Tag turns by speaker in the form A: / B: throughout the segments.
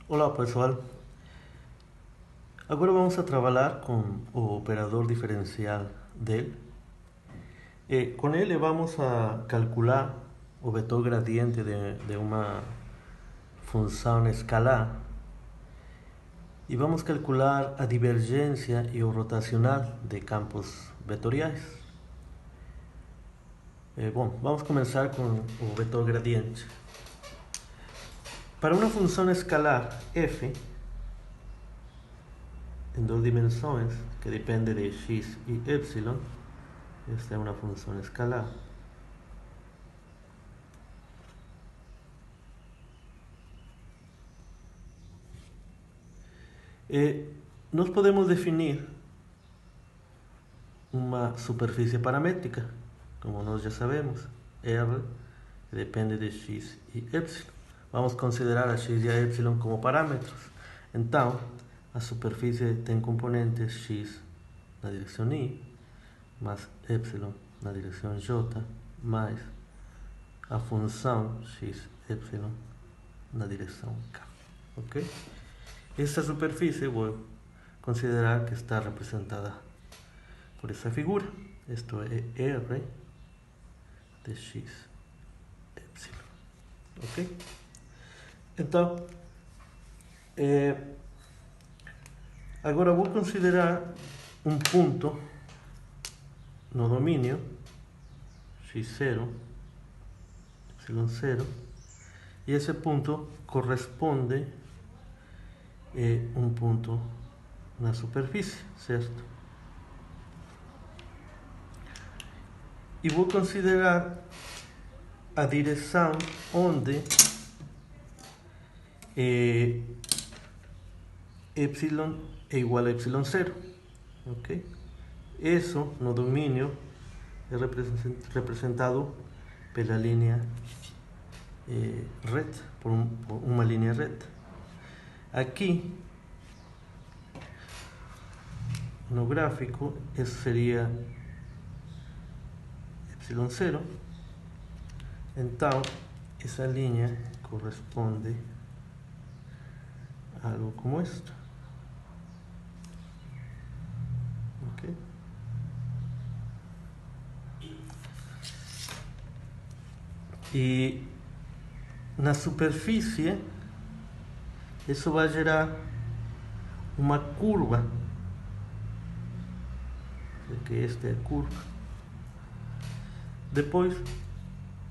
A: Olá pessoal, agora vamos a trabalhar com o operador diferencial dele. Com ele vamos a calcular o vetor gradiente de uma função escalar e vamos calcular a divergência e o rotacional de campos vetoriais. Bom, vamos começar com o vetor gradiente. Para uma função escalar f em duas dimensões, que depende de x e y, esta é uma função escalar. Nós podemos definir uma superfície paramétrica, como nós já sabemos, R, que depende de x e y. Vamos considerar a x e a y como parâmetros. Então, a superfície tem componentes x na direção y, mais y na direção j, mais a função x, y na direção k. Ok? Esta superfície vou considerar que está representada por essa figura. Isto é R de x, y. Ok? Então, agora vou considerar um ponto no domínio x0, y0, e esse ponto corresponde a um ponto na superfície, certo? E vou considerar a direção onde y é igual a y0, ok? Isso no domínio é representado pela linha reta, por uma linha reta. Aqui no gráfico esse seria y0, então essa linha corresponde a algo como esto. Ok? E na superfície isso vai gerar uma curva, que esta é a curva. Depois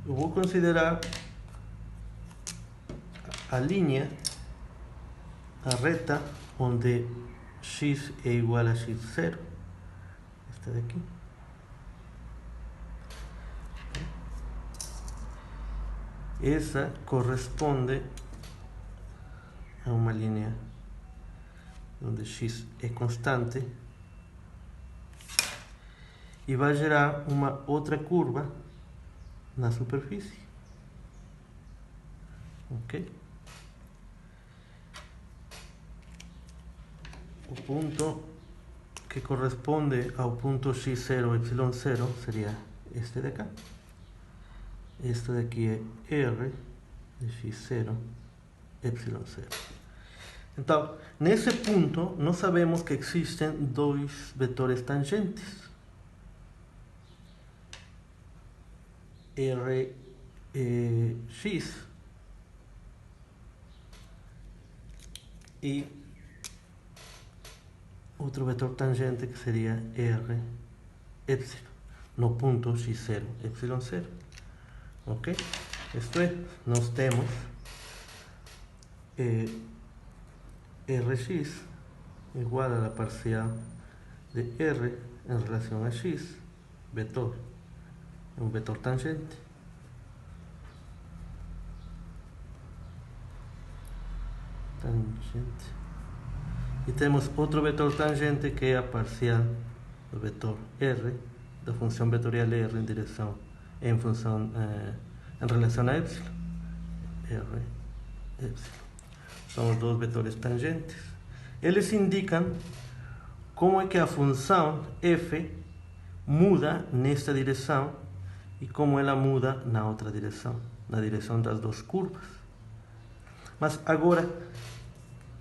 A: eu vou considerar a linha, a reta, onde x é igual a x0, esta daqui. Essa corresponde a uma linha onde x é constante e vai gerar uma outra curva na superfície. Ok? O ponto que corresponde ao ponto x0, y0 seria este de cá. Este daqui é R de x0, y0. Então, nesse ponto, nós sabemos que existem dois vetores tangentes. Rx e outro vetor tangente que seria R, y, no ponto x0, y0. Ok? Isto é, nós temos Rx igual a la parcial de R em relação a x, vetor, um vetor tangente. E temos outro vetor tangente que é a parcial do vetor R, da função vetorial R em função em relação a y, R, y. São os dois vetores tangentes. Eles indicam como é que a função f muda nesta direção e como ela muda na outra direção, na direção das duas curvas. Mas agora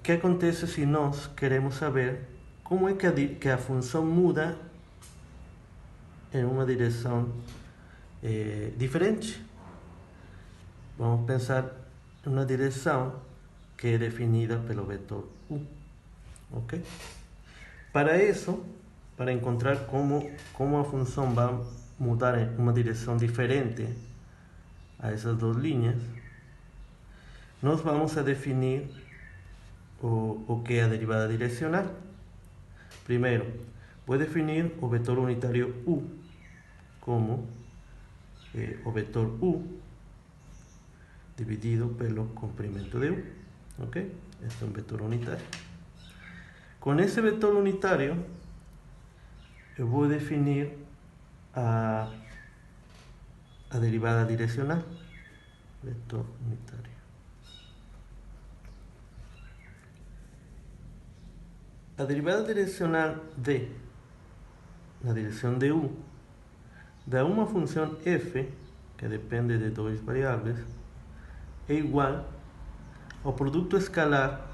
A: ¿qué acontece si nós queremos saber como é que a função muda em uma direção diferente? Vamos pensar em uma direção que é definida pelo vetor u, ok? Para isso, para encontrar como a função vai mudar em uma direção diferente a essas duas linhas, nós vamos a definir o que é a derivada direcional. Primeiro, vou definir o vetor unitário u como o vetor u dividido pelo comprimento de u, ok? Este é um vetor unitário. Com esse vetor unitário, eu vou definir a derivada direcional. Vetor unitário. A derivada direcional de na direção de u dá uma função f, que depende de duas variáveis, é igual ao produto escalar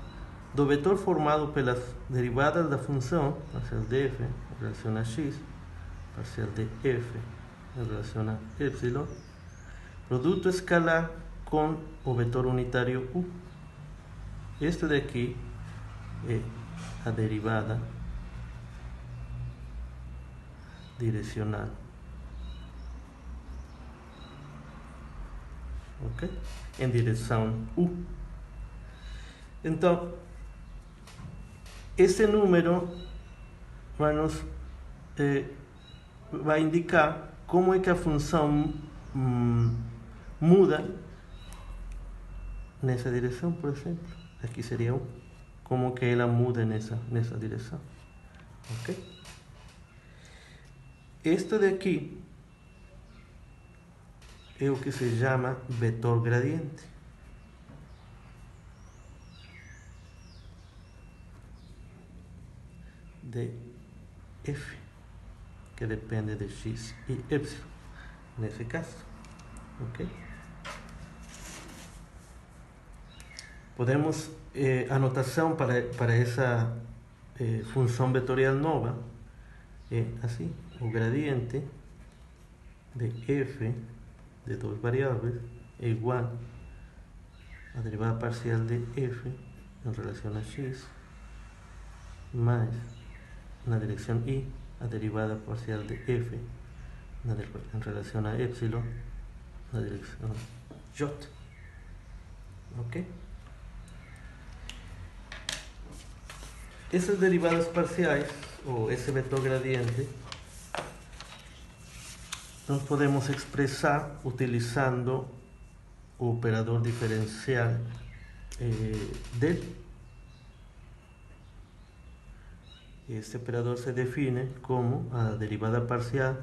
A: do vetor formado pelas derivadas da função, parcial de f em relação a x, parcial de f em relação a y, produto escalar com o vetor unitário u. Este daqui é a derivada direcional, ok? Em direção u. Então, esse número vai indicar como é que a função muda nessa direção, por exemplo. Aqui seria u. Como que ela muda nessa direção, ok? Este daqui é o que se chama vetor gradiente. De f, que depende de x e y, nesse caso, ok? Podemos, anotação para essa função vetorial nova é assim: o gradiente de f de duas variáveis é igual à derivada parcial de f em relação a x mais, na direção y, a derivada parcial de f em relação a y na direção j, ok? Essas derivadas parciais, ou esse vetor gradiente, nós podemos expressar utilizando o operador diferencial dele. Este operador se define como a derivada parcial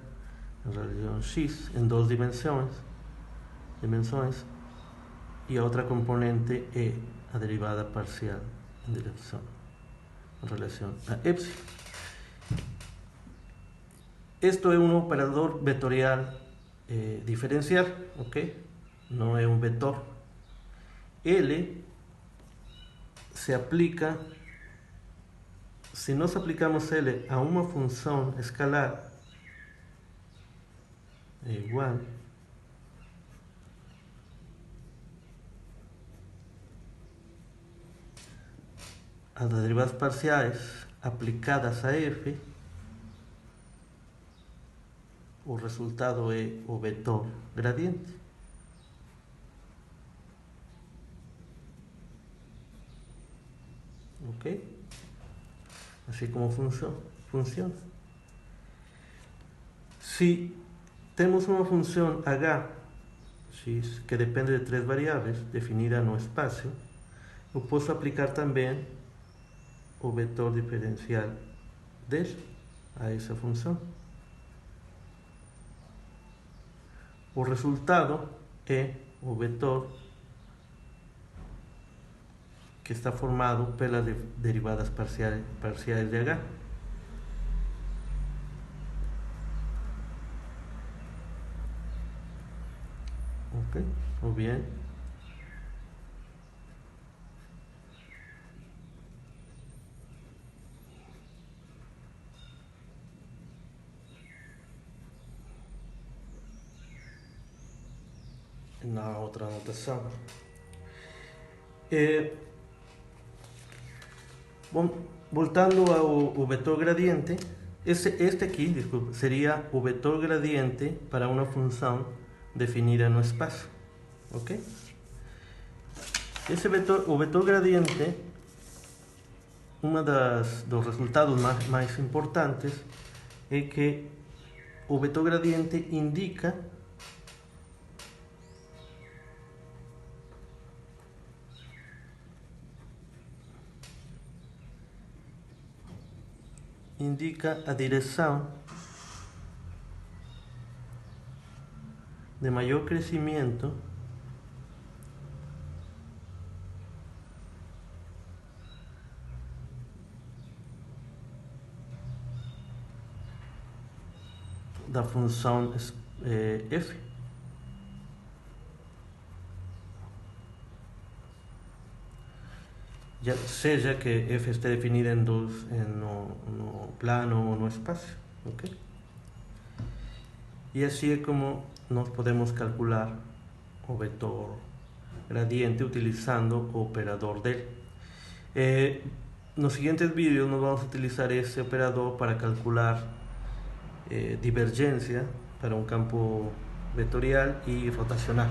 A: em relação a x em duas dimensões, e a outra componente é a derivada parcial em relação a y. Esto é um operador vetorial diferencial, ok? Não é um vetor. Ele se aplica, se nós aplicamos ele a uma função escalar, é igual as derivadas parciais aplicadas a f, o resultado é o vetor gradiente. Ok? Assim como funciona. Se temos uma função h, x, que depende de três variáveis definida no espaço, eu posso aplicar também o vetor diferencial dele a essa função. O resultado é o vetor que está formado pelas derivadas parciais de h. Ok, ou bien en la otra notación. Voltando a un vector gradiente, este aquí, disculpe, sería un vector gradiente para una función definida en un espacio. ¿Ok? Ese vector gradiente, uno de los resultados más importantes es que el vector gradiente indica a dirección de mayor crecimiento da función f. Ya seja que f esté definida en no plano o no espacio. ¿Ok? Y así es como nos podemos calcular el vector gradiente utilizando el operador del. En los siguientes vídeos nos vamos a utilizar ese operador para calcular divergencia para un campo vectorial y rotacional.